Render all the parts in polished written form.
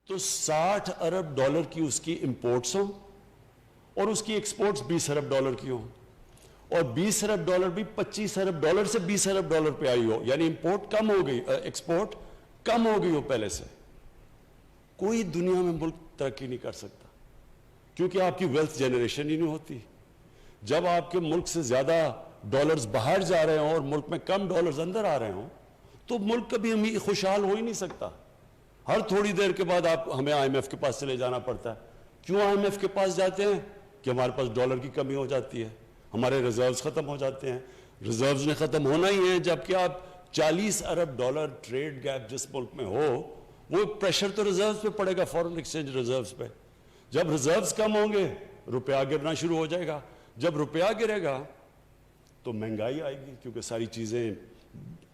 تو 60 ارب ڈالر کی اس کی امپورٹس ہوں اور اس کی ایکسپورٹس 20 ارب ڈالر کی ہوں، اور 20 ارب ڈالر بھی 25 ارب ڈالر سے 20 ارب ڈالر پہ آئی ہو، یعنی امپورٹ کم ہو گئی، ایکسپورٹ کم ہو گئی ہو پہلے سے. کوئی دنیا میں ملک ترقی نہیں کر سکتا کیونکہ آپ کی ویلتھ جنریشن ہی نہیں ہوتی. جب آپ کے ملک سے زیادہ ڈالرز باہر جا رہے ہوں اور ملک میں کم ڈالرز اندر آ رہے ہوں تو ملک کبھی خوشحال ہو ہی نہیں سکتا. ہر تھوڑی دیر کے بعد ہمیں آئی ایم ایف کے پاس چلے جانا پڑتا ہے. کیوں آئی ایم ایف کے پاس جاتے ہیں؟ کہ ہمارے پاس ڈالر کی کمی ہو جاتی ہے، ہمارے ریزروز ختم ہو جاتے ہیں. ریزروز نے ختم ہونا ہی ہے جبکہ آپ 40 ارب ڈالر ٹریڈ گیپ جس ملک میں ہو، وہ پریشر تو ریزروز پہ پڑے گا، فورن ایکسچینج ریزروز پہ. جب ریزروز کم ہوں گے روپیہ گرنا شروع ہو جائے گا. جب روپیہ گرے گا تو مہنگائی آئے گی، کیونکہ ساری چیزیں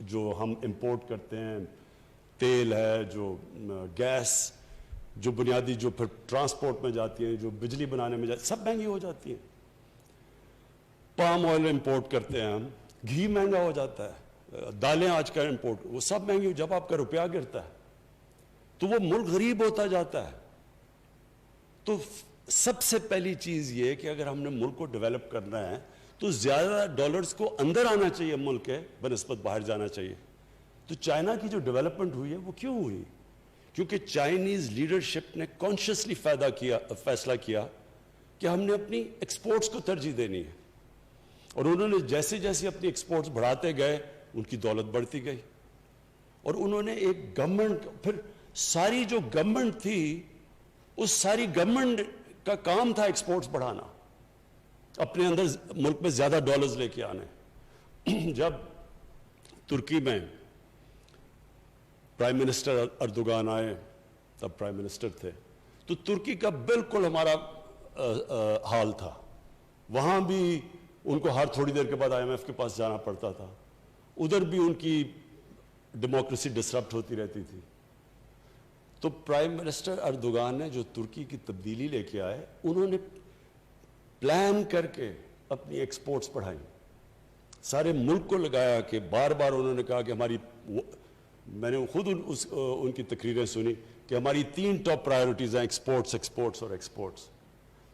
جو ہم امپورٹ کرتے ہیں، تیل ہے، جو گیس، جو بنیادی جو پھر ٹرانسپورٹ میں جاتی ہیں، جو بجلی بنانے میں جاتی ہیں، سب مہنگی ہو جاتی ہیں. پام آئل امپورٹ کرتے ہیں ہم، گھی مہنگا ہو جاتا ہے، دالیں آج کل امپورٹ، وہ سب مہنگی ہو. جب آپ کا روپیہ گرتا ہے تو وہ ملک غریب ہوتا جاتا ہے. تو سب سے پہلی چیز یہ کہ اگر ہم نے ملک کو ڈیولپ کرنا ہے تو زیادہ ڈالرز کو اندر آنا چاہیے ملک کے بنسبت باہر جانا چاہیے. تو چائنا کی جو ڈیولپمنٹ ہوئی ہے وہ کیوں ہوئی؟ کیونکہ چائنیز لیڈرشپ نے کانشیسلی فیصلہ کیا کہ ہم نے اپنی ایکسپورٹس کو ترجیح دینی ہے، اور انہوں نے جیسے جیسے اپنی ایکسپورٹس بڑھاتے گئے ان کی دولت بڑھتی گئی. اور انہوں نے ایک گورنمنٹ، پھر ساری جو گورنمنٹ تھی اس ساری گورنمنٹ کا کام تھا ایکسپورٹس بڑھانا، اپنے اندر ملک میں زیادہ ڈالرز لے کے آنے. جب ترکی میں پرائم منسٹر اردوغان آئے، تب پرائم منسٹر تھے، تو ترکی کا بالکل ہمارا حال تھا. وہاں بھی ان کو ہر تھوڑی دیر کے بعد آئی ایم ایف کے پاس جانا پڑتا تھا. ادھر بھی ان کی ڈیموکریسی ڈسرپٹ ہوتی رہتی تھی. تو پرائم منسٹر اردوغان نے جو ترکی کی تبدیلی لے کے آئے، انہوں نے پلان کر کے اپنی ایکسپورٹس بڑھائی، سارے ملک کو لگایا کہ بار بار انہوں نے کہا کہ ہماری، میں نے خود ان کی تقریریں سنی کہ ہماری 3 ٹاپ پرائیورٹیز ہیں، ایکسپورٹس، ایکسپورٹس اور ایکسپورٹس.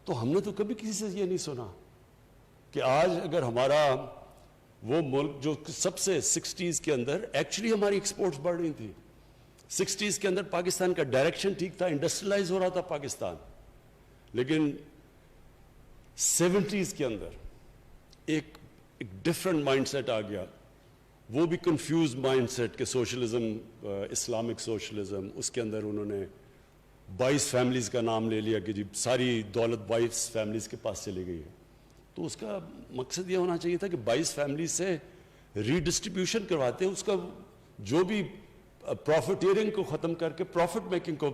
تو ہم نے تو کبھی کسی سے یہ نہیں سنا کہ آج اگر ہمارا وہ ملک جو سب سے 60s کے اندر ایکچولی ہماری ایکسپورٹس بڑھ رہی تھی. 60s کے اندر پاکستان کا ڈائریکشن ٹھیک تھا، انڈسٹریلائز ہو رہا تھا پاکستان، لیکن 70s کے اندر ایک ڈفرنٹ مائنڈ سیٹ آ گیا. وہ بھی کنفیوز مائنڈ سیٹ کہ سوشلزم، اسلامک سوشلزم، اس کے اندر انہوں نے 22 فیملیز کا نام لے لیا کہ جی ساری دولت 22 فیملیز کے پاس چلی گئی ہے. تو اس کا مقصد یہ ہونا چاہیے تھا کہ 22 فیملیز سے ری ڈسٹریبیوشن کرواتے ہیں، اس کا جو بھی پروفیٹیرنگ کو ختم کر کے پروفٹ میکنگ کو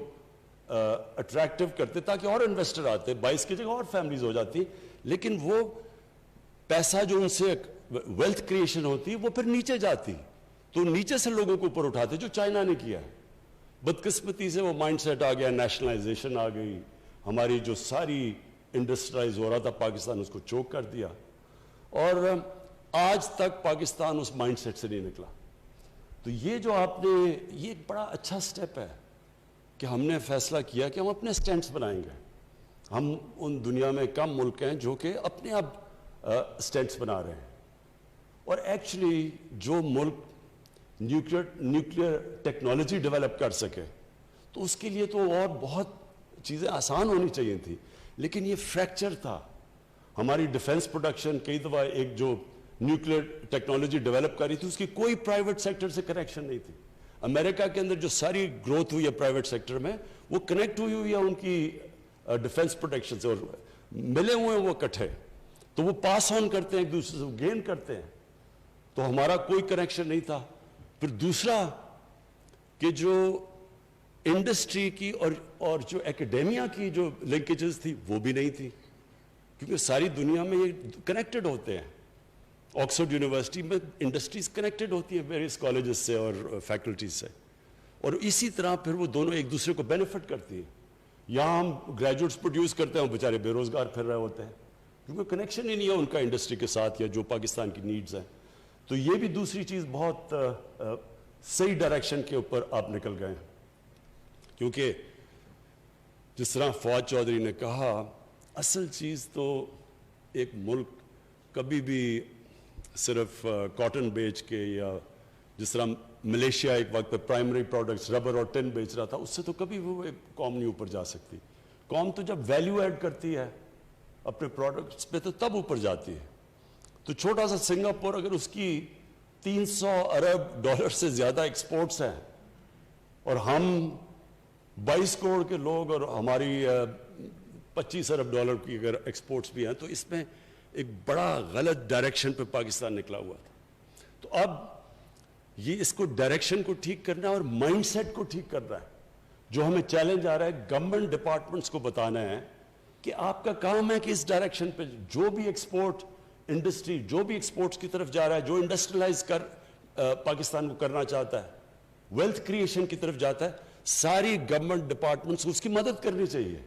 اٹریکٹیو کرتے تاکہ اور انویسٹر آتے، 22 کی جگہ اور فیملیز ہو جاتی. لیکن وہ پیسہ جو ان سے ویلتھ کریشن ہوتی وہ پھر نیچے جاتی، تو نیچے سے لوگوں کو اوپر اٹھاتے، جو چائنا نے کیا. بدقسمتی سے وہ مائنڈ سیٹ آ گیا، نیشنلائزیشن آ گئی، ہماری جو ساری انڈسٹرائز ہو رہا تھا پاکستان اس کو چوک کر دیا، اور آج تک پاکستان اس مائنڈ سیٹ سے نہیں نکلا. تو یہ جو آپ نے، یہ ایک بڑا اچھا سٹیپ ہے کہ ہم نے فیصلہ کیا کہ ہم اپنے سٹینڈز بنائیں گے. ہم ان دنیا میں کم ملک ہیں جو کہ اپنے اب سٹینڈز بنا رہے ہیں. اور ایکچولی جو ملک نیوکلیئر ٹیکنالوجی ڈیولپ کر سکے تو اس کے لیے تو اور بہت چیزیں آسان ہونی چاہیے تھی، لیکن یہ فریکچر تھا. ہماری ڈیفنس پروڈکشن کئی دفعہ ایک جو نیوکلیئر ٹیکنالوجی ڈیولپ کر رہی تھی اس کی کوئی پرائیویٹ سیکٹر سے کنیکشن نہیں تھی. امریکہ کے اندر جو ساری گروتھ ہوئی ہے پرائیویٹ سیکٹر میں وہ کنیکٹ ہوئی ہے ان کی ڈیفنس پروٹیکشن سے، اور ملے ہوئے ہیں وہ اکٹھے، تو وہ پاس آن کرتے ہیں ایک دوسرے سے، گین کرتے ہیں. تو ہمارا کوئی کنیکشن نہیں تھا. پھر دوسرا کہ جو انڈسٹری کی اور جو ایکڈیمیا کی جو لنکیجز تھی وہ بھی نہیں تھی، کیونکہ ساری دنیا میں یہ کنیکٹڈ ہوتے ہیں. آکسفورڈ یونیورسٹی میں انڈسٹریز کنیکٹڈ ہوتی ہیں ویریس کالجز سے اور فیکلٹیز سے، اور اسی طرح پھر وہ دونوں ایک دوسرے کو بینیفٹ کرتی ہیں. یہاں ہم گریجویٹس پروڈیوس کرتے ہیں، وہ بیچارے بے روزگار پھر رہے ہوتے ہیں کیونکہ کنیکشن ہی نہیں ہے ان کا انڈسٹری کے ساتھ یا جو پاکستان کی نیڈز ہیں. تو یہ بھی دوسری چیز بہت صحیح ڈائریکشن کے اوپر آپ نکل گئے ہیں، کیونکہ جس طرح فواد چودھری نے کہا اصل چیز تو ایک ملک کبھی بھی صرف کاٹن بیچ کے یا جس طرح ملیشیا ایک وقت پہ پرائمری پروڈکٹس ربر اور ٹن بیچ رہا تھا اس سے تو کبھی وہ ایک قوم نہیں اوپر جا سکتی. قوم تو جب ویلیو ایڈ کرتی ہے اپنے پروڈکٹس پہ تو تب اوپر جاتی ہے. تو چھوٹا سا سنگاپور اگر اس کی 300 ارب ڈالر سے زیادہ ایکسپورٹس ہیں اور ہم 22 کروڑ کے لوگ اور ہماری 25 ارب ڈالر کی اگر ایکسپورٹس بھی ہیں تو اس میں ایک بڑا غلط ڈائریکشن پہ پاکستان نکلا ہوا تھا. تو اب یہ اس کو ڈائریکشن کو ٹھیک کرنا ہے اور مائنڈ سیٹ کو ٹھیک کرنا ہے. جو ہمیں چیلنج آ رہا ہے گورنمنٹ ڈپارٹمنٹس کو بتانا ہے کہ آپ کا کام ہے کہ اس ڈائریکشن پہ جو بھی ایکسپورٹ انڈسٹری جو بھی ایکسپورٹس کی طرف جا رہا ہے جو انڈسٹریلائز پاکستان کو کرنا چاہتا ہے ویلتھ کریشن کی طرف جاتا ہے ساری گورنمنٹ ڈپارٹمنٹس کو اس کی مدد کرنی چاہیے.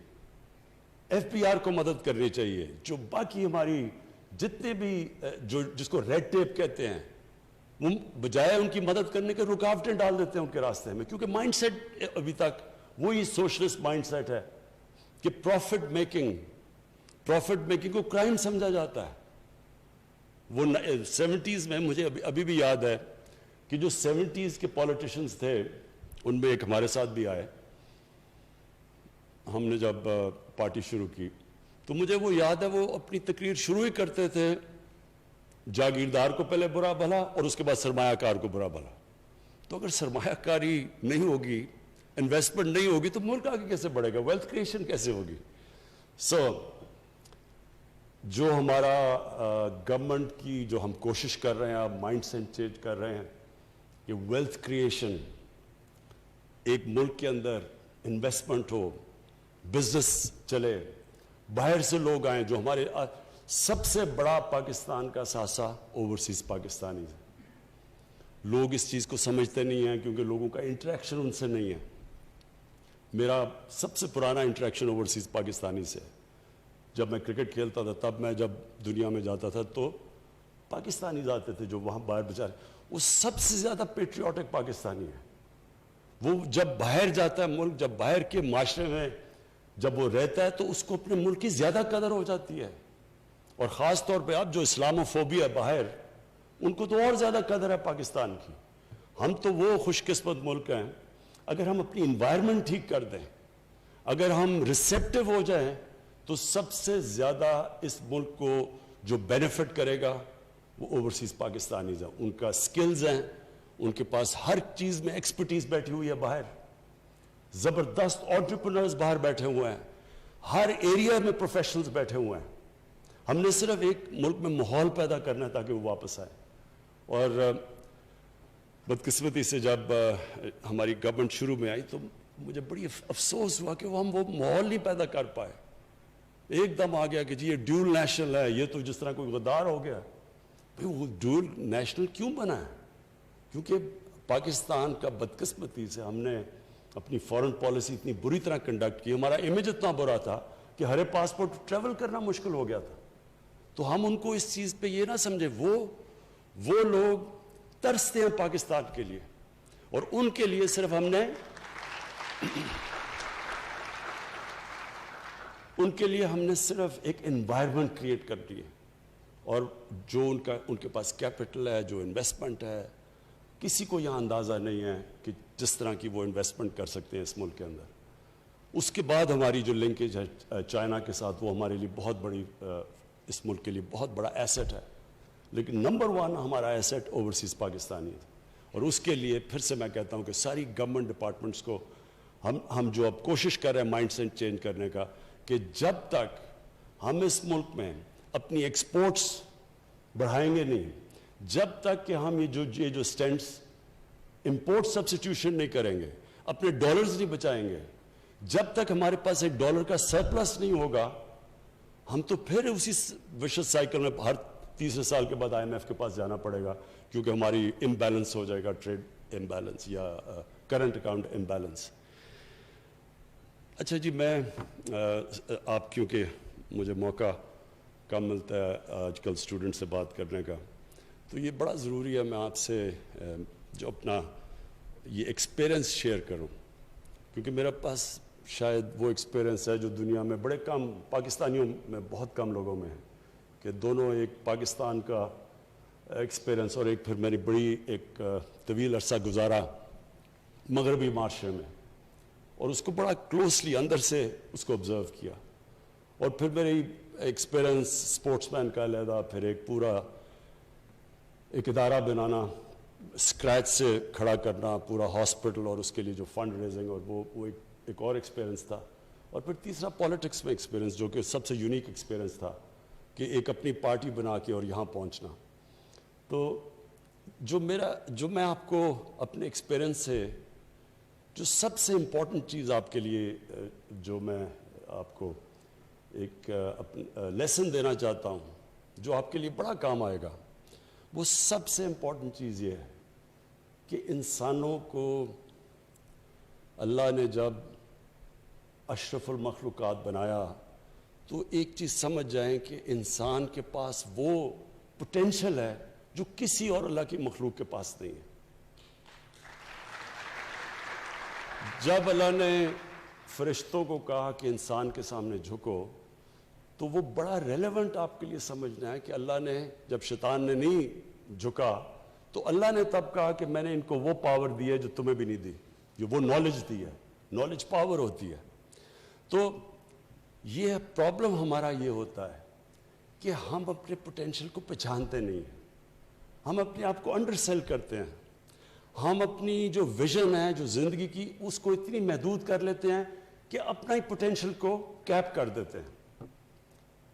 ایف پی آر کو مدد کرنی چاہیے. جو باقی ہماری جتنے بھی جس کو ریڈ ٹیپ کہتے ہیں وہ بجائے ان کی مدد کرنے کے رکاوٹیں ڈال دیتے ہیں ان کے راستے میں کیونکہ مائنڈ سیٹ ابھی تک وہی سوشلسٹ مائنڈ سیٹ ہے کہ پروفٹ میکنگ کو کرائم سمجھا جاتا ہے. وہ 70s میں مجھے ابھی بھی یاد ہے کہ جو 70s کے پولیٹیشنز تھے ان میں ایک ہمارے ساتھ بھی آئے. ہم نے جب پارٹی شروع کی تو مجھے وہ یاد ہے وہ اپنی تقریر شروع ہی کرتے تھے جاگیردار کو پہلے برا بھلا اور اس کے بعد سرمایہ کار کو برا بھلا. تو اگر سرمایہ کاری نہیں ہوگی انویسٹمنٹ نہیں ہوگی تو ملک آگے کیسے بڑھے گا ویلتھ کریشن کیسے ہوگی. جو ہمارا گورنمنٹ کی جو ہم کوشش کر رہے ہیں آپ مائنڈ سیٹ چینج کر رہے ہیں کہ ویلتھ کریشن ایک ملک کے اندر انویسٹمنٹ ہو بزنس چلے باہر سے لوگ آئیں. جو ہمارے سب سے بڑا پاکستان کا ساسا اوورسیز پاکستانی ہے. لوگ اس چیز کو سمجھتے نہیں ہیں کیونکہ لوگوں کا انٹریکشن ان سے نہیں ہے. میرا سب سے پرانا انٹریکشن اوورسیز پاکستانی سے ہے. جب میں کرکٹ کھیلتا تھا تب میں جب دنیا میں جاتا تھا تو پاکستانی آتے تھے جو وہاں باہر بیچارے وہ سب سے زیادہ پیٹریوٹک پاکستانی ہے. وہ جب باہر جاتا ہے ملک جب باہر کے معاشرے میں جب وہ رہتا ہے تو اس کو اپنے ملک کی زیادہ قدر ہو جاتی ہے. اور خاص طور پہ اب جو اسلاموفوبیا ہے باہر ان کو تو اور زیادہ قدر ہے پاکستان کی. ہم تو وہ خوش قسمت ملک ہیں اگر ہم اپنی انوائرمنٹ ٹھیک کر دیں اگر ہم ریسیپٹیو ہو جائیں تو سب سے زیادہ اس ملک کو جو بینیفٹ کرے گا وہ اوورسیز پاکستانیز ہیں. ان کا سکلز ہیں ان کے پاس ہر چیز میں ایکسپرٹیز بیٹھی ہوئی ہے باہر زبردست انٹرپرینرز باہر بیٹھے ہوئے ہیں ہر ایریا میں پروفیشنلز بیٹھے ہوئے ہیں. ہم نے صرف ایک ملک میں ماحول پیدا کرنا ہے تاکہ وہ واپس آئے. اور بدقسمتی سے جب ہماری گورنمنٹ شروع میں آئی تو مجھے بڑی افسوس ہوا کہ ہم وہ ماحول نہیں پیدا کر پائے. ایک دم آ گیا کہ جی یہ ڈیول نیشنل ہے یہ تو جس طرح کوئی غدار ہو گیا. وہ ڈیول نیشنل کیوں بنا ہے؟ کیونکہ پاکستان کا بدقسمتی سے ہم نے اپنی فورن پالیسی اتنی بری طرح کنڈکٹ کی ہمارا امیج اتنا برا تھا کہ ہر پاسپورٹ ٹریول کرنا مشکل ہو گیا تھا. تو ہم ان کو اس چیز پہ یہ نہ سمجھے وہ لوگ ترستے ہیں پاکستان کے لیے اور ان کے لیے صرف ہم نے ان کے لیے ہم نے صرف ایک انوائرمنٹ کریٹ کر دی ہے. اور جو ان کے پاس کیپٹل ہے جو انویسٹمنٹ ہے کسی کو یہاں اندازہ نہیں ہے کہ جس طرح کی وہ انویسٹمنٹ کر سکتے ہیں اس ملک کے اندر. اس کے بعد ہماری جو لنکیج ہے چائنا کے ساتھ وہ ہمارے لیے بہت بڑی اس ملک کے لیے بہت بڑا ایسٹ ہے. لیکن نمبر 1 ہمارا ایسٹ اوورسیز پاکستانی ہے. اور اس کے لیے پھر سے میں کہتا ہوں کہ ساری گورنمنٹ ڈپارٹمنٹس کو ہم جو اب کوشش کر رہے ہیں مائنڈ سیٹ چینج کرنے کا کہ جب تک ہم اس ملک میں اپنی ایکسپورٹس بڑھائیں گے نہیں جب تک کہ ہم یہ جو سٹینٹس امپورٹ سبسٹیوشن نہیں کریں گے اپنے ڈالرز نہیں بچائیں گے جب تک ہمارے پاس ایک ڈالر کا سرپلس نہیں ہوگا ہم تو پھر اسی وشس سائیکل میں ہر تیسرے سال کے بعد IMF کے پاس جانا پڑے گا کیونکہ ہماری امبیلنس ہو جائے گا ٹریڈ امبیلنس یا کرنٹ اکاؤنٹ امبیلنس. اچھا جی میں آپ کیونکہ مجھے موقع کم ملتا ہے آج کل اسٹوڈنٹ سے بات کرنے کا تو یہ بڑا ضروری ہے میں آپ سے جو اپنا یہ ایکسپیرئنس شیئر کروں کیونکہ میرے پاس شاید وہ ایکسپیرئنس ہے جو دنیا میں بڑے کم پاکستانیوں میں بہت کم لوگوں میں ہے کہ دونوں ایک پاکستان کا ایکسپیرئنس اور ایک پھر میری بڑی ایک طویل عرصہ گزارا مغربی معاشرے میں اور اس کو بڑا کلوزلی اندر سے اس کو آبزرو کیا اور پھر میری ایکسپیرئنس اسپورٹس مین کا علیحدہ پھر ایک پورا ایک ادارہ بنانا اسکریچ سے کھڑا کرنا پورا ہاسپٹل اور اس کے لیے جو فنڈ ریزنگ اور وہ ایک اور ایکسپیرئنس تھا اور پھر تیسرا پالیٹکس میں ایکسپیرئنس جو کہ سب سے یونیک ایکسپیرئنس تھا کہ ایک اپنی پارٹی بنا کے اور یہاں پہنچنا. تو جو میں آپ کو اپنے ایکسپیرئنس سے جو سب سے امپورٹنٹ چیز آپ کے لیے جو میں آپ کو ایک لیسن دینا چاہتا ہوں جو آپ کے لیے بڑا کام آئے گا وہ سب سے امپورٹنٹ چیز یہ ہے کہ انسانوں کو اللہ نے جب اشرف المخلوقات بنایا تو ایک چیز سمجھ جائیں کہ انسان کے پاس وہ پوٹینشل ہے جو کسی اور اللہ کی مخلوق کے پاس نہیں ہے. جب اللہ نے فرشتوں کو کہا کہ انسان کے سامنے جھکو تو وہ بڑا ریلیونٹ آپ کے لیے سمجھنا ہے کہ اللہ نے جب شیطان نے نہیں جھکا تو اللہ نے تب کہا کہ میں نے ان کو وہ پاور دی ہے جو تمہیں بھی نہیں دی, جو وہ نالج دی ہے. نالج پاور ہوتی ہے. تو یہ پرابلم ہمارا یہ ہوتا ہے کہ ہم اپنے پوٹینشل کو پہچانتے نہیں ہیں, ہم اپنے آپ کو انڈر سیل کرتے ہیں, ہم اپنی جو ویژن ہے جو زندگی کی اس کو اتنی محدود کر لیتے ہیں کہ اپنا ہی پوٹینشل کو کیپ کر دیتے ہیں,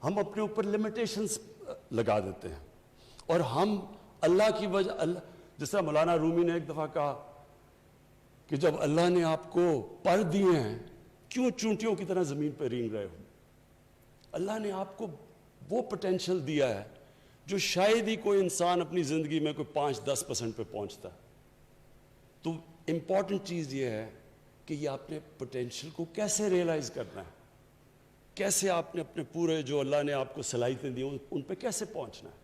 ہم اپنے اوپر لمیٹیشنز لگا دیتے ہیں اور ہم اللہ کی وجہ جس طرح مولانا رومی نے ایک دفعہ کہا کہ جب اللہ نے آپ کو پر دیے ہیں کیوں چونٹیوں کی طرح زمین پہ رینگ رہے ہو. اللہ نے آپ کو وہ پوٹینشل دیا ہے جو شاید ہی کوئی انسان اپنی زندگی میں کوئی 5-10% پہ پہنچتا ہے. تو امپورٹنٹ چیز یہ ہے کہ یہ آپ نے پوٹینشل کو کیسے ریئلائز کرنا ہے, کیسے آپ نے اپنے پورے جو اللہ نے آپ کو صلاحیتیں دی ان پہ کیسے پہنچنا ہے.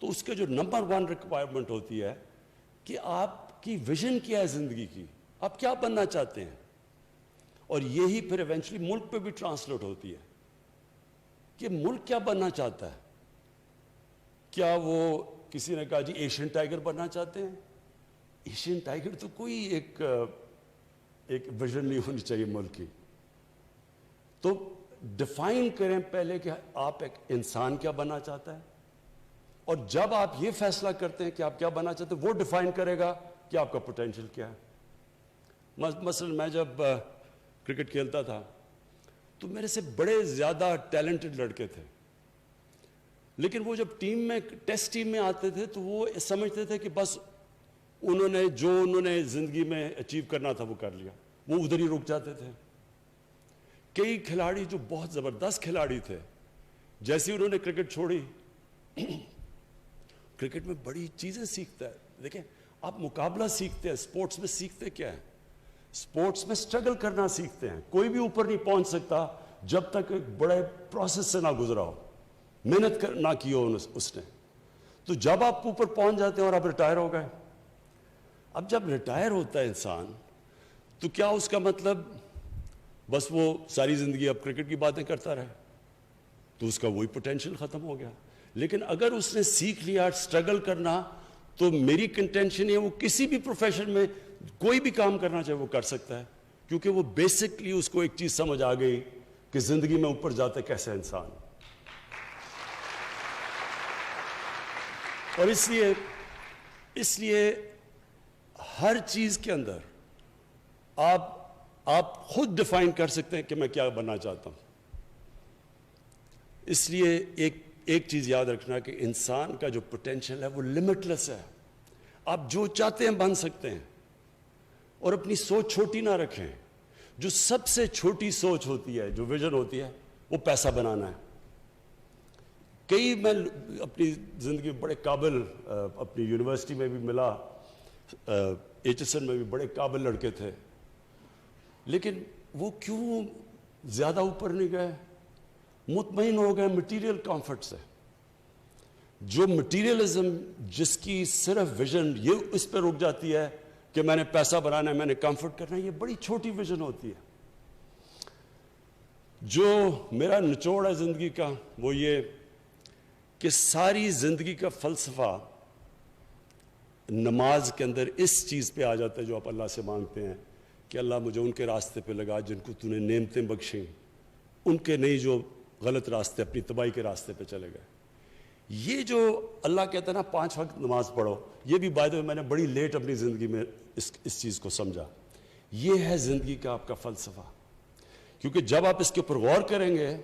تو اس کے جو نمبر 1 ریکوائرمنٹ ہوتی ہے کہ آپ کی ویژن کیا ہے زندگی کی, آپ کیا بننا چاہتے ہیں, اور یہی پھر ایونچولی ملک پہ بھی ٹرانسلیٹ ہوتی ہے کہ ملک کیا بننا چاہتا ہے. کیا وہ کسی نے کہا جی ایشین ٹائیگر بننا چاہتے ہیں, ایشین ٹائیگر تو کوئی ایک ویژن نہیں ہونی چاہیے ملک کی. تو ڈیفائن کریں پہلے کہ آپ ایک انسان کیا بننا چاہتا ہے, اور جب آپ یہ فیصلہ کرتے ہیں کہ آپ کیا بننا چاہتے ہیں وہ ڈیفائن کرے گا کہ آپ کا پوٹینشل کیا ہے. مثلا میں جب کرکٹ کھیلتا تھا تو میرے سے بڑے زیادہ ٹیلنٹڈ لڑکے تھے, لیکن وہ جب ٹیسٹ ٹیم میں آتے تھے تو وہ سمجھتے تھے کہ بس انہوں نے زندگی میں اچیو کرنا تھا وہ کر لیا, وہ ادھر ہی رک جاتے تھے. کئی کھلاڑی جو بہت زبردست کھلاڑی تھے جیسے انہوں نے کرکٹ چھوڑی کرکٹ میں بڑی چیزیں سیکھتا ہے. دیکھیں آپ مقابلہ سیکھتے ہیں, اسپورٹس میں سیکھتے کیا ہے, اسپورٹس میں سٹرگل کرنا سیکھتے ہیں. کوئی بھی اوپر نہیں پہنچ سکتا جب تک ایک بڑے پروسیس سے نہ گزرا ہو, محنت نہ کی ہو اس نے. تو جب آپ اوپر پہنچ جاتے ہیں اور آپ ریٹائر ہو گئے, اب جب ریٹائر ہوتا ہے انسان تو کیا اس کا مطلب بس وہ ساری زندگی اب کرکٹ کی باتیں کرتا رہے, تو اس کا وہی پوٹینشیل ختم ہو گیا. لیکن اگر اس نے سیکھ لیا سٹرگل کرنا تو میری کنٹینشن ہے وہ کسی بھی پروفیشن میں کوئی بھی کام کرنا چاہے وہ کر سکتا ہے, کیونکہ وہ بیسکلی اس کو ایک چیز سمجھ آ گئی کہ زندگی میں اوپر جاتے کیسے انسان. اور اس لیے ہر چیز کے اندر آپ خود ڈیفائن کر سکتے ہیں کہ میں کیا بننا چاہتا ہوں. اس لیے ایک چیز یاد رکھنا کہ انسان کا جو پوٹینشل ہے وہ لمٹ لیس ہے. آپ جو چاہتے ہیں بن سکتے ہیں, اور اپنی سوچ چھوٹی نہ رکھیں. جو سب سے چھوٹی سوچ ہوتی ہے, جو ویژن ہوتی ہے, وہ پیسہ بنانا ہے. میں اپنی زندگی میں بڑے قابل اپنی یونیورسٹی میں بھی ملا, HSN میں بھی بڑے قابل لڑکے تھے, لیکن وہ کیوں زیادہ اوپر نہیں گئے؟ مطمئن ہو گئے مٹیریل کمفرٹ سے. جو مٹیریلزم جس کی صرف ویژن یہ اس پہ رک جاتی ہے کہ میں نے پیسہ بنانا ہے, میں نے کمفرٹ کرنا ہے, یہ بڑی چھوٹی ویژن ہوتی ہے. جو میرا نچوڑ ہے زندگی کا وہ یہ کہ ساری زندگی کا فلسفہ نماز کے اندر اس چیز پہ آ جاتا ہے جو آپ اللہ سے مانگتے ہیں کہ اللہ مجھے ان کے راستے پہ لگا جن کو تو نے نعمتیں بخشیں، ان کے نہیں جو غلط راستے اپنی تباہی کے راستے پہ چلے گئے. یہ جو اللہ کہتا ہے نا 5 وقت نماز پڑھو، یہ بھی بائی دا وے میں نے بڑی لیٹ اپنی زندگی میں اس چیز کو سمجھا. یہ ہے زندگی کا آپ کا فلسفہ. کیونکہ جب آپ اس کے اوپر غور کریں گے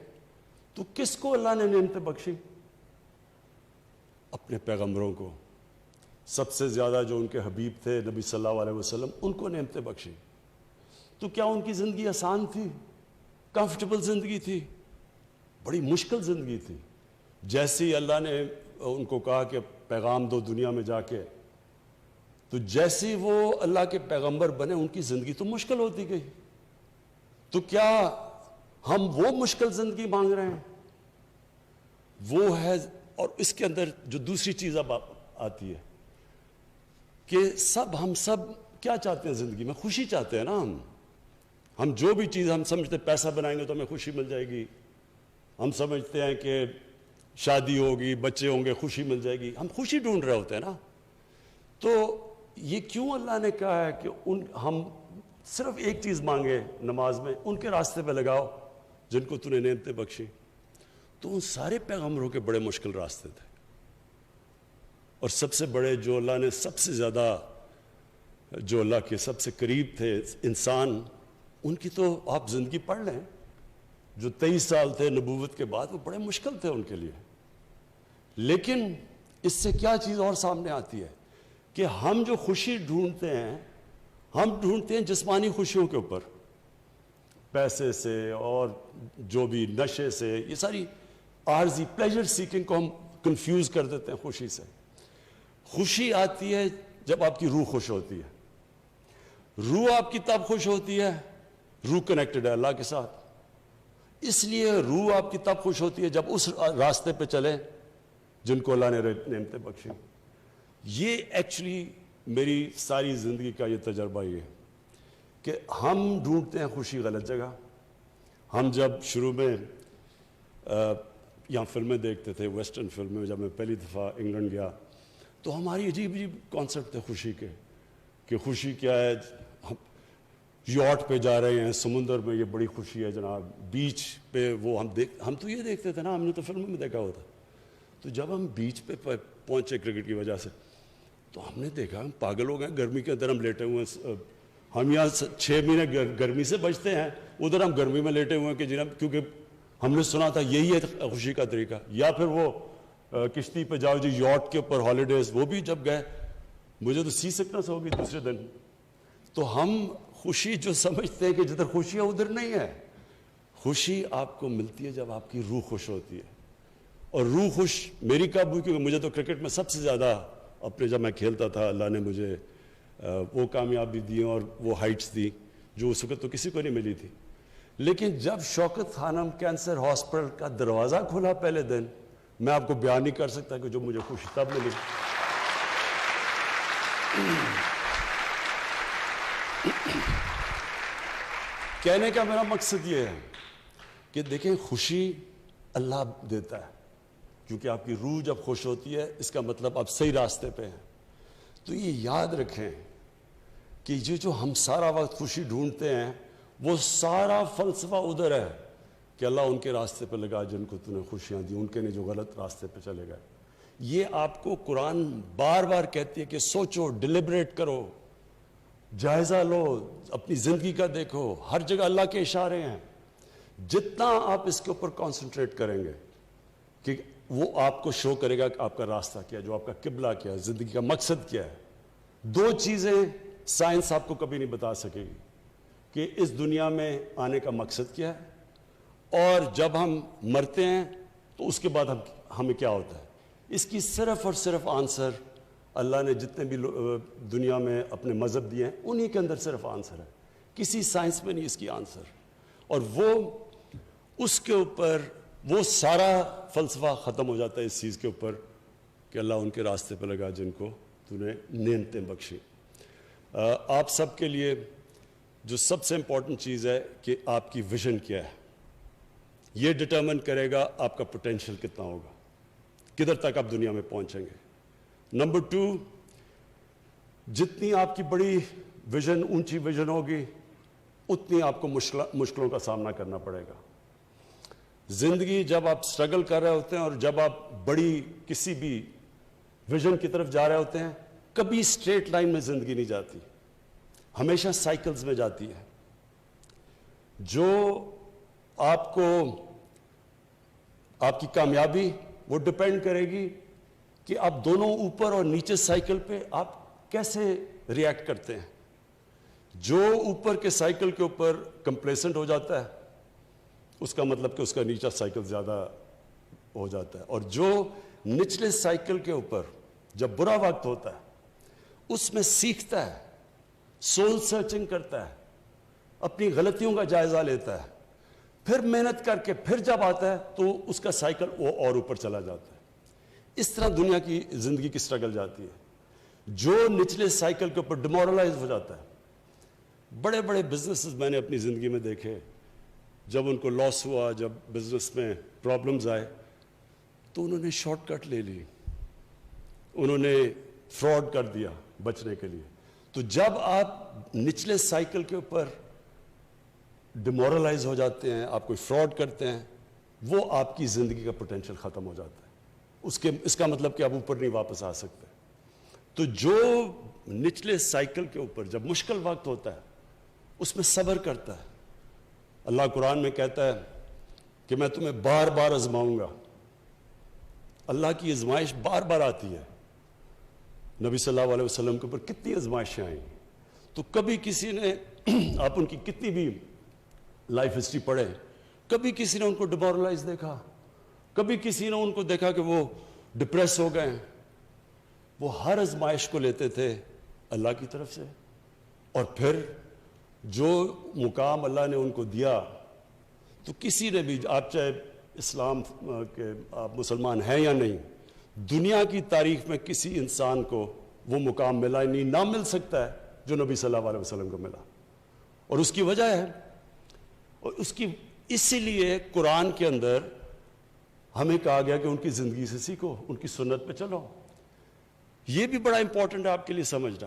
تو کس کو اللہ نے نعمتیں بخشی؟ اپنے پیغمبروں کو، سب سے زیادہ جو ان کے حبیب تھے نبی صلی اللہ علیہ وسلم، ان کو نعمتیں بخشی. تو کیا ان کی زندگی آسان تھی؟ کمفرٹیبل زندگی تھی؟ بڑی مشکل زندگی تھی. جیسے ہی اللہ نے ان کو کہا کہ پیغام دو دنیا میں جا کے، تو جیسے ہی وہ اللہ کے پیغمبر بنے ان کی زندگی تو مشکل ہوتی گئی. تو کیا ہم وہ مشکل زندگی مانگ رہے ہیں؟ وہ ہے. اور اس کے اندر جو دوسری چیز اب آتی ہے کہ ہم سب کیا چاہتے ہیں زندگی میں؟ خوشی چاہتے ہیں نا. ہم جو بھی چیز ہم سمجھتے ہیں پیسہ بنائیں گے تو ہمیں خوشی مل جائے گی، ہم سمجھتے ہیں کہ شادی ہوگی، بچے ہوں گے، خوشی مل جائے گی. ہم خوشی ڈھونڈ رہے ہوتے ہیں نا. تو یہ کیوں اللہ نے کہا ہے کہ ہم صرف ایک چیز مانگے نماز میں، ان کے راستے پہ لگاؤ جن کو تو نے نعمتیں بخشی؟ تو ان سارے پیغمبروں کے بڑے مشکل راستے تھے، اور سب سے بڑے جو اللہ نے سب سے زیادہ جو اللہ کے سب سے قریب تھے انسان، ان کی تو آپ زندگی پڑھ لیں. جو 23 سال تھے نبوت کے بعد، وہ بڑے مشکل تھے ان کے لیے. لیکن اس سے کیا چیز اور سامنے آتی ہے کہ ہم جو خوشی ڈھونڈتے ہیں، ہم ڈھونڈتے ہیں جسمانی خوشیوں کے اوپر، پیسے سے اور جو بھی نشے سے. یہ ساری عارضی پلیجر سیکنگ کو ہم کنفیوز کر دیتے ہیں خوشی سے. خوشی آتی ہے جب آپ کی روح خوش ہوتی ہے. روح آپ کی تب خوش ہوتی ہے، روح کنیکٹڈ ہے اللہ کے ساتھ. اس لیے روح آپ کی تب خوش ہوتی ہے جب اس راستے پہ چلیں جن کو اللہ نے نعمتیں بخشی. یہ ایکچولی میری ساری زندگی کا یہ تجربہ یہ ہے کہ ہم ڈھونڈتے ہیں خوشی غلط جگہ. ہم جب شروع میں یہاں فلمیں دیکھتے تھے، ویسٹرن فلمیں، جب میں پہلی دفعہ انگلینڈ گیا تو ہماری عجیب عجیب کانسیپٹ تھے خوشی کے، کہ خوشی کیا ہے. ہم یاٹ پہ جا رہے ہیں سمندر میں، یہ بڑی خوشی ہے جناب. بیچ پہ وہ ہم تو یہ دیکھتے تھے نا، ہم نے تو فلموں میں دیکھا ہوتا. تو جب ہم بیچ پہ پہنچے کرکٹ کی وجہ سے تو ہم نے دیکھا ہم پاگل ہو گئے. گرمی کے اندر ہم لیٹے ہوئے ہیں. ہم یہاں 6 مہینے گرمی سے بچتے ہیں، ادھر ہم گرمی میں لیٹے ہوئے ہیں کہ جناب، کیونکہ ہم نے سنا تھا یہی ہے خوشی کا طریقہ. یا پھر وہ کشتی پہ جاؤ جی، یاٹ کے اوپر ہالیڈیز، وہ بھی جب گئے مجھے تو سی سکنس ہوگی دوسرے دن. تو ہم خوشی جو سمجھتے ہیں کہ جدھر خوشی ہے ادھر نہیں ہے. خوشی آپ کو ملتی ہے جب آپ کی روح خوش ہوتی ہے. اور روح خوش میری کب ہوئی؟ کیونکہ مجھے تو کرکٹ میں سب سے زیادہ اپنے جب میں کھیلتا تھا اللہ نے مجھے وہ کامیابی دی اور وہ ہائٹس دی جو اس وقت تو کسی کو نہیں ملی تھی. لیکن جب شوکت خانم کینسر ہاسپٹل کا دروازہ کھلا پہلے دن، میں آپ کو بیان نہیں کر سکتا کہ جو مجھے خوشی تب ملی. کہنے کا میرا مقصد یہ ہے کہ دیکھیں خوشی اللہ دیتا ہے، کیونکہ آپ کی روح جب خوش ہوتی ہے اس کا مطلب آپ صحیح راستے پہ ہیں. تو یہ یاد رکھیں کہ یہ جو ہم سارا وقت خوشی ڈھونڈتے ہیں وہ سارا فلسفہ ادھر ہے کہ اللہ ان کے راستے پہ لگا جن کو تو نے خوشیاں دی، ان کے نے جو غلط راستے پہ چلے گئے. یہ آپ کو قرآن بار بار کہتی ہے کہ سوچو، ڈیلیبریٹ کرو، جائزہ لو، اپنی زندگی کا دیکھو. ہر جگہ اللہ کے اشارے ہیں. جتنا آپ اس کے اوپر کانسنٹریٹ کریں گے کہ وہ آپ کو شو کرے گا کہ آپ کا راستہ کیا ہے، جو آپ کا قبلہ کیا ہے، زندگی کا مقصد کیا ہے. 2 چیزیں سائنس آپ کو کبھی نہیں بتا سکے گی کہ اس دنیا میں آنے کا مقصد کیا ہے اور جب ہم مرتے ہیں تو اس کے بعد ہمیں کیا ہوتا ہے. اس کی صرف اور صرف آنسر اللہ نے جتنے بھی دنیا میں اپنے مذہب دیے ہیں انہی کے اندر صرف آنسر ہے. کسی سائنس میں نہیں اس کی آنسر. اور وہ اس کے اوپر وہ سارا فلسفہ ختم ہو جاتا ہے اس چیز کے اوپر کہ اللہ ان کے راستے پہ لگا جن کو تو نے نعمتیں بخشی. آپ سب کے لیے جو سب سے امپورٹنٹ چیز ہے کہ آپ کی ویژن کیا ہے. یہ ڈٹرمن کرے گا آپ کا پوٹینشیل کتنا ہوگا, کدھر تک آپ دنیا میں پہنچیں گے. نمبر 2, جتنی آپ کی بڑی ویژن, اونچی ویژن ہوگی, اتنی آپ کو مشکلوں کا سامنا کرنا پڑے گا. زندگی جب آپ سٹرگل کر رہے ہوتے ہیں اور جب آپ بڑی کسی بھی ویژن کی طرف جا رہے ہوتے ہیں, کبھی اسٹریٹ لائن میں زندگی نہیں جاتی, ہمیشہ سائیکلز میں جاتی ہے. جو آپ کو آپ کی کامیابی وہ ڈپینڈ کرے گی کہ آپ دونوں اوپر اور نیچے سائیکل پہ آپ کیسے ریئیکٹ کرتے ہیں. جو اوپر کے سائیکل کے اوپر کمپلیسنٹ ہو جاتا ہے, اس کا مطلب کہ اس کا نیچا سائیکل زیادہ ہو جاتا ہے, اور جو نچلے سائیکل کے اوپر جب برا وقت ہوتا ہے اس میں سیکھتا ہے, سول سرچنگ کرتا ہے, اپنی غلطیوں کا جائزہ لیتا ہے, پھر محنت کر کے پھر جب آتا ہے تو اس کا سائیکل وہ اور اوپر چلا جاتا ہے. اس طرح دنیا کی زندگی کی سٹرگل جاتی ہے. جو نچلے سائیکل کے اوپر ڈیمورلائز ہو جاتا ہے, بڑے بڑے بزنسز میں نے اپنی زندگی میں دیکھے, جب ان کو لاس ہوا, جب بزنس میں پرابلمز آئے, تو انہوں نے شارٹ کٹ لے لی, انہوں نے فراڈ کر دیا بچنے کے لیے. تو جب آپ نچلے سائیکل کے اوپر ڈیمورلائز ہو جاتے ہیں, آپ کوئی فراڈ کرتے ہیں, وہ آپ کی زندگی کا پوٹینشیل ختم ہو جاتا ہے. اس کا مطلب کہ آپ اوپر نہیں واپس آ سکتے. تو جو نچلے سائیکل کے اوپر جب مشکل وقت ہوتا ہے اس میں صبر کرتا ہے, اللہ قرآن میں کہتا ہے کہ میں تمہیں بار بار آزماؤں گا. اللہ کی آزمائش بار بار آتی ہے. نبی صلی اللہ علیہ وسلم کے اوپر کتنی آزمائشیں آئیں, تو کبھی کسی نے آپ ان کی کتنی بھی لائف ہسٹری پڑھیں, کبھی کسی نے ان کو ڈیمورلائز دیکھا, کبھی کسی نے ان کو دیکھا کہ وہ ڈپریس ہو گئے. وہ ہر آزمائش کو لیتے تھے اللہ کی طرف سے, اور پھر جو مقام اللہ نے ان کو دیا, تو کسی نے بھی, آپ چاہے اسلام کے آپ مسلمان ہیں یا نہیں, دنیا کی تاریخ میں کسی انسان کو وہ مقام ملا ہی نہیں, نہ مل سکتا ہے جو نبی صلی اللہ علیہ وسلم کو ملا. اور اس کی وجہ ہے, اور اسی لیے قرآن کے اندر ہمیں کہا گیا کہ ان کی زندگی سے سیکھو, ان کی سنت پہ چلو. یہ بھی بڑا امپورٹنٹ ہے آپ کے لیے سمجھنا.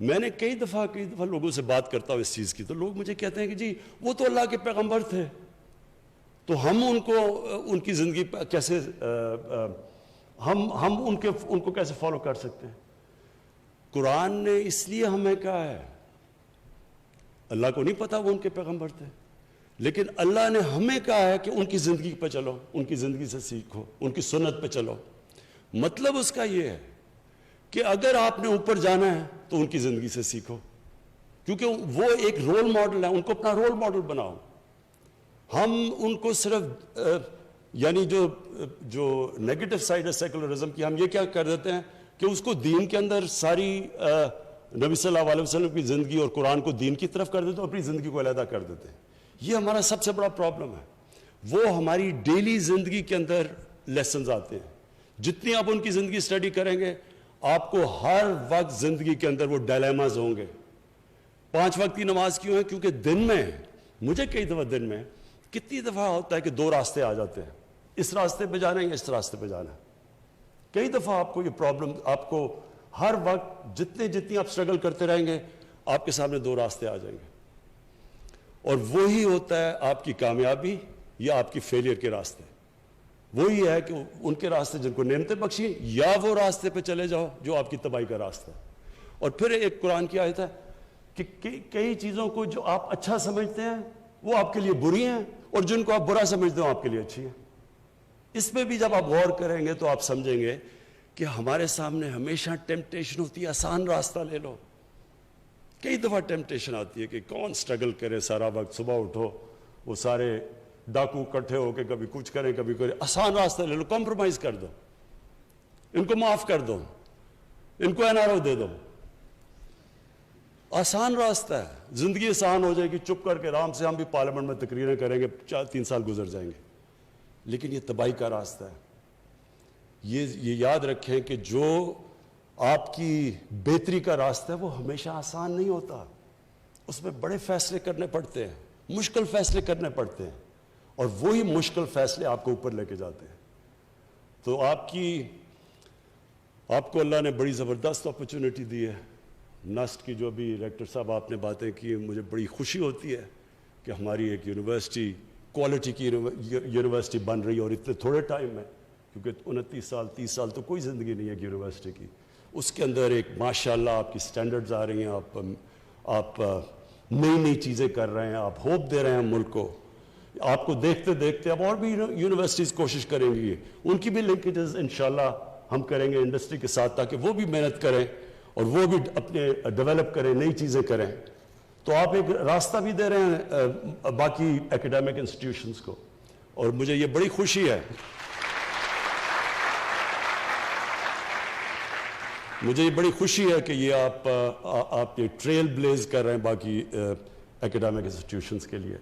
میں نے کئی دفعہ لوگوں سے بات کرتا ہوں اس چیز کی, تو لوگ مجھے کہتے ہیں کہ جی وہ تو اللہ کے پیغمبر تھے, تو ہم ان کی زندگی کیسے ہم ان کو کیسے فالو کر سکتے ہیں. قرآن نے اس لیے ہمیں کہا ہے, اللہ کو نہیں پتا وہ ان کے پیغمبر تھے, لیکن اللہ نے ہمیں کہا ہے کہ ان کی زندگی پہ چلو, ان کی زندگی سے سیکھو, ان کی سنت پہ چلو. مطلب اس کا یہ ہے کہ اگر آپ نے اوپر جانا ہے تو ان کی زندگی سے سیکھو, کیونکہ وہ ایک رول ماڈل ہے, ان کو اپنا رول ماڈل بناؤ. ہم ان کو صرف یعنی جو نیگیٹو سائڈ ہے سیکولرزم کی, ہم یہ کیا کر دیتے ہیں کہ اس کو دین کے اندر ساری نبی صلی اللہ علیہ وسلم کی زندگی اور قرآن کو دین کی طرف کر دیتے ہیں, اور اپنی زندگی کو علیحدہ کر دیتے ہیں. یہ ہمارا سب سے بڑا پرابلم ہے. وہ ہماری ڈیلی زندگی کے اندر لیسنز آتے ہیں. جتنی آپ ان کی زندگی اسٹڈی کریں گے, آپ کو ہر وقت زندگی کے اندر وہ ڈائلیماز ہوں گے. 5 وقت کی نماز کیوں ہے؟ کیونکہ دن میں, مجھے کئی دفعہ دن میں کتنی دفعہ ہوتا ہے کہ 2 راستے آ جاتے ہیں, اس راستے پہ جانا ہے یا اس راستے پہ جانا ہے. کئی دفعہ آپ کو یہ پرابلم, آپ کو ہر وقت جتنی آپ اسٹرگل کرتے رہیں گے, آپ کے سامنے 2 راستے آ جائیں گے, اور وہی ہوتا ہے آپ کی کامیابی یا آپ کی فیلئر کے راستے. وہی ہے کہ ان کے راستے جن کو نعمتیں بخشی, یا وہ راستے پہ چلے جاؤ جو آپ کی تباہی کا راستہ ہے. اور پھر ایک قرآن کی آیت ہے کہ کئی چیزوں کو جو آپ اچھا سمجھتے ہیں وہ آپ کے لیے بری ہیں, اور جن کو آپ برا سمجھتے ہیں وہ آپ کے لیے اچھی ہیں. اس میں بھی جب آپ غور کریں گے تو آپ سمجھیں گے کہ ہمارے سامنے ہمیشہ ٹیمپٹیشن ہوتی ہے آسان راستہ لے لو. کئی دفعہ ٹیمپٹیشن آتی ہے کہ کون سٹرگل کرے سارا وقت, صبح اٹھو وہ سارے ڈاکو کٹھے ہو کے کبھی کچھ کریں کبھی کریں, آسان راستہ لے لو, کمپرومائز کر دو, ان کو معاف کر دو, ان کو NRO دے دو. آسان راستہ ہے, زندگی آسان ہو جائے گی, چپ کر کے آرام سے ہم بھی پارلیمنٹ میں تقریریں کریں گے, 3 سال گزر جائیں گے. لیکن یہ تباہی کا راستہ ہے. یہ یاد رکھیں کہ جو آپ کی بہتری کا راستہ ہے وہ ہمیشہ آسان نہیں ہوتا, اس میں بڑے فیصلے کرنے پڑتے ہیں, مشکل فیصلے کرنے پڑتے ہیں, اور وہی مشکل فیصلے آپ کو اوپر لے کے جاتے ہیں. تو آپ کو اللہ نے بڑی زبردست اپرچونٹی دی ہے. نسٹ کی جو بھی ریکٹر صاحب آپ نے باتیں کی, مجھے بڑی خوشی ہوتی ہے کہ ہماری ایک یونیورسٹی کوالٹی کی یونیورسٹی بن رہی ہے, اور اتنے تھوڑے ٹائم میں, کیونکہ 29 سال 30 سال تو کوئی زندگی نہیں ہے ایک یونیورسٹی کی. اس کے اندر ایک ماشاءاللہ آپ کی سٹینڈرڈز آ رہی ہیں, آپ نئی نئی چیزیں کر رہے ہیں, آپ ہوپ دے رہے ہیں ملک کو. آپ کو دیکھتے دیکھتے اب اور بھی یونیورسٹیز کوشش کریں گی, ان کی بھی لنکیجز انشاءاللہ ہم کریں گے انڈسٹری کے ساتھ, تاکہ وہ بھی محنت کریں اور وہ بھی اپنے ڈیولپ کریں, نئی چیزیں کریں. تو آپ ایک راستہ بھی دے رہے ہیں باقی ایکیڈیمک انسٹیٹیوشنز کو, اور مجھے یہ بڑی خوشی ہے. مجھے یہ بڑی خوشی ہے کہ یہ آپ یہ ٹریل بلیز کر رہے ہیں باقی ایکیڈیمک انسٹیٹیوشنز کے لیے.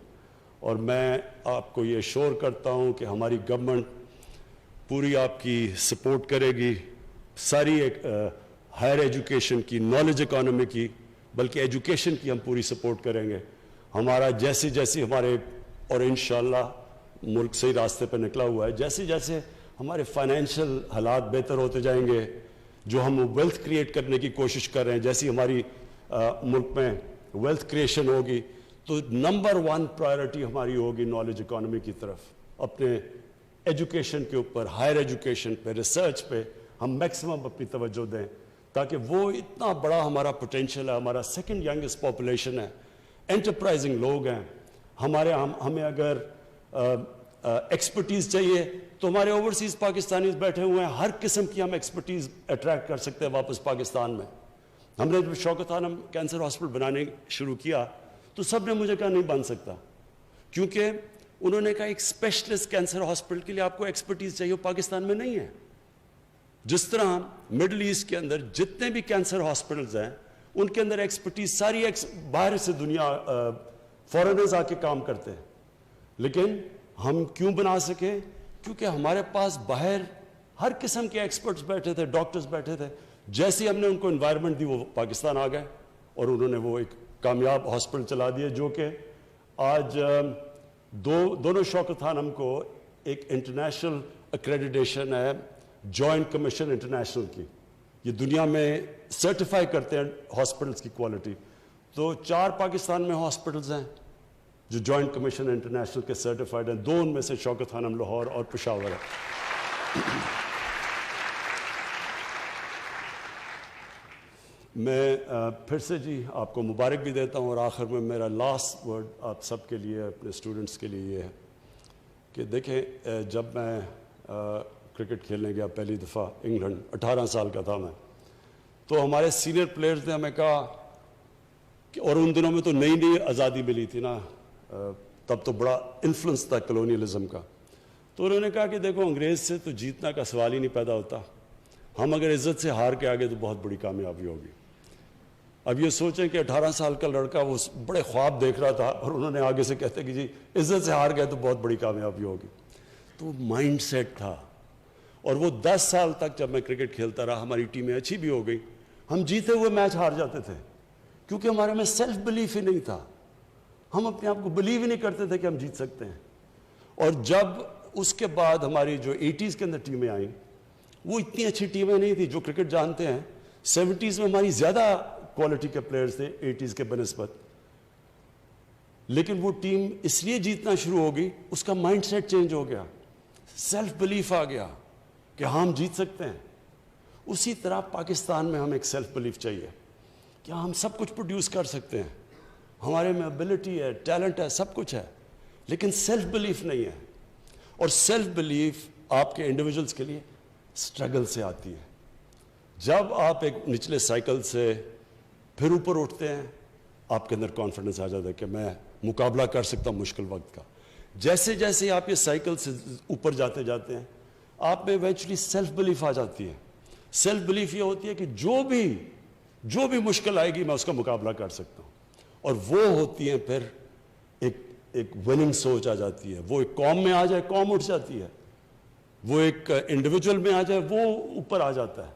اور میں آپ کو یہ شور کرتا ہوں کہ ہماری گورنمنٹ پوری آپ کی سپورٹ کرے گی, ساری ایک ہائر ایجوکیشن کی, نالج اکانومی کی, بلکہ ایجوکیشن کی ہم پوری سپورٹ کریں گے. ہمارا جیسے ہمارے, اور انشاءاللہ ملک صحیح راستے پہ نکلا ہوا ہے, جیسے ہمارے فائنینشیل حالات بہتر ہوتے جائیں گے, جو ہم ویلتھ کریٹ کرنے کی کوشش کر رہے ہیں, جیسی ہماری ملک میں ویلتھ کریشن ہوگی, تو نمبر 1 پرائرٹی ہماری ہوگی نالج اکانومی کی طرف. اپنے ایجوکیشن کے اوپر, ہائر ایجوکیشن پہ, ریسرچ پہ ہم میکسیمم اپنی توجہ دیں, تاکہ وہ اتنا بڑا ہمارا پوٹینشیل ہے, ہمارا سیکنڈ ینگسٹ پاپولیشن ہے, انٹرپرائزنگ لوگ ہیں ہمیں اگر ایکسپرٹیز چاہیے تو ہمارے اوورسیز پاکستانیز بیٹھے ہوئے ہیں, ہر قسم کی ہم ایکسپرٹیز اٹریکٹ کر سکتے ہیں واپس پاکستان میں. ہم نے جب شوکت خانم کینسر ہاسپٹل بنانے شروع کیا تو سب نے مجھے کہا نہیں بن سکتا, کیونکہ انہوں نے کہا ایک اسپیشلسٹ کینسر ہاسپٹل کے لیے آپ کو ایکسپرٹیز چاہیے, وہ پاکستان میں نہیں ہے. جس طرح مڈل ایسٹ کے اندر جتنے بھی کینسر ہاسپٹلز ہیں ان کے اندر ایکسپرٹیز ساری باہر سے دنیا فورنرز آ کے کام کرتے ہیں, لیکن ہم کیوں بنا سکے؟ کیونکہ ہمارے پاس باہر ہر قسم کے ایکسپرٹس بیٹھے تھے, ڈاکٹرز بیٹھے تھے. جیسے ہم نے ان کو انوائرمنٹ دی وہ پاکستان آ گئے, اور انہوں نے وہ ایک کامیاب ہاسپٹل چلا دیے, جو کہ آج دونوں شوکت خانم کو ایک انٹرنیشنل ایکریڈیٹیشن ہے, جوائنٹ کمیشن انٹرنیشنل کی. یہ دنیا میں سرٹیفائی کرتے ہیں ہاسپٹلس کی کوالٹی. تو 4 پاکستان میں ہاسپٹلز ہیں جو جوائنٹ کمیشن انٹرنیشنل کے سرٹیفائڈ ہیں, 2 ان میں سے شوکت خانم لاہور اور پشاور ہے. میں پھر سے جی آپ کو مبارک بھی دیتا ہوں, اور آخر میں میرا لاسٹ ورڈ آپ سب کے لیے, اپنے اسٹوڈنٹس کے لیے یہ ہے کہ دیکھیں, جب میں کرکٹ کھیلنے گیا پہلی دفعہ انگلینڈ, 18 سال کا تھا میں, تو ہمارے سینئر پلیئرز نے ہمیں کہا کہ, اور ان دنوں میں تو نئی نئی آزادی ملی تھی نا, تب تو بڑا انفلوئنس تھا کلونیلزم کا, تو انہوں نے کہا کہ دیکھو انگریز سے تو جیتنا کا سوال ہی نہیں پیدا ہوتا, ہم اگر عزت سے ہار کے آگے تو بہت بڑی کامیابی ہوگی. اب یہ سوچیں کہ 18 سال کا لڑکا وہ بڑے خواب دیکھ رہا تھا, اور انہوں نے آگے سے کہتے کہ جی عزت سے ہار گئے تو بہت بڑی کامیابی ہوگی. تو مائنڈ سیٹ تھا, اور وہ 10 سال تک جب میں کرکٹ کھیلتا رہا, ہماری ٹیمیں اچھی بھی ہو گئی, ہم جیتے ہوئے میچ ہار جاتے تھے, کیونکہ ہمارے میں سیلف بلیف ہی نہیں تھا, ہم اپنے آپ کو بلیو ہی نہیں کرتے تھے کہ ہم جیت سکتے ہیں. اور جب اس کے بعد ہماری جو 80s کے اندر ٹیمیں آئیں, وہ اتنی اچھی ٹیمیں نہیں تھی جو کرکٹ جانتے ہیں. 70s میں ہماری زیادہ کوالٹی کے پلیئرز تھے 80s کے بنسبت, لیکن وہ ٹیم اس لیے جیتنا شروع ہو گئی, اس کا مائنڈ سیٹ چینج ہو گیا, سیلف بلیف آ گیا کہ ہم جیت سکتے ہیں. اسی طرح پاکستان میں ہمیں ایک سیلف بلیف چاہیے کہ ہم سب کچھ پروڈیوس کر سکتے ہیں, ہمارے میں ابیلٹی ہے, ٹیلنٹ ہے, سب کچھ ہے, لیکن سیلف بلیف نہیں ہے. اور سیلف بلیف آپ کے انڈیویجولز کے لیے سٹرگل سے آتی ہے. جب آپ ایک نچلے سائیکل سے پھر اوپر اٹھتے ہیں, آپ کے اندر کانفیڈنس آ جاتا ہے کہ میں مقابلہ کر سکتا ہوں مشکل وقت کا. جیسے جیسے آپ یہ سائیکل سے اوپر جاتے جاتے ہیں, آپ میں ایونچولی سیلف بلیف آ جاتی ہے. سیلف بلیف یہ ہوتی ہے کہ جو بھی مشکل آئے گی میں اس کا مقابلہ کر سکتا ہوں, اور وہ ہوتی ہیں پھر ایک وننگ سوچ آ جاتی ہے. وہ ایک قوم میں آ جائے قوم اٹھ جاتی ہے, وہ ایک انڈیویجول میں آ جائے وہ اوپر آ جاتا ہے.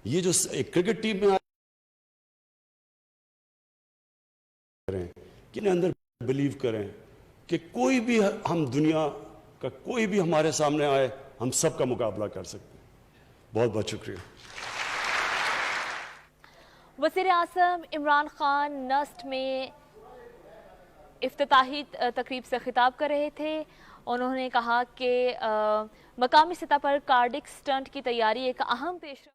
یہ جو ایک کرکٹ ٹیم میں کریں کہ اندر بلیو کریں, کہ کوئی بھی ہم دنیا کا کوئی بھی ہمارے سامنے آئے ہم سب کا مقابلہ کر سکتے ہیں. بہت بہت شکریہ. وزیر اعظم عمران خان نسٹ میں افتتاحی تقریب سے خطاب کر رہے تھے. انہوں نے کہا کہ مقامی سطح پر کارڈک سٹنٹ کی تیاری ایک اہم پیش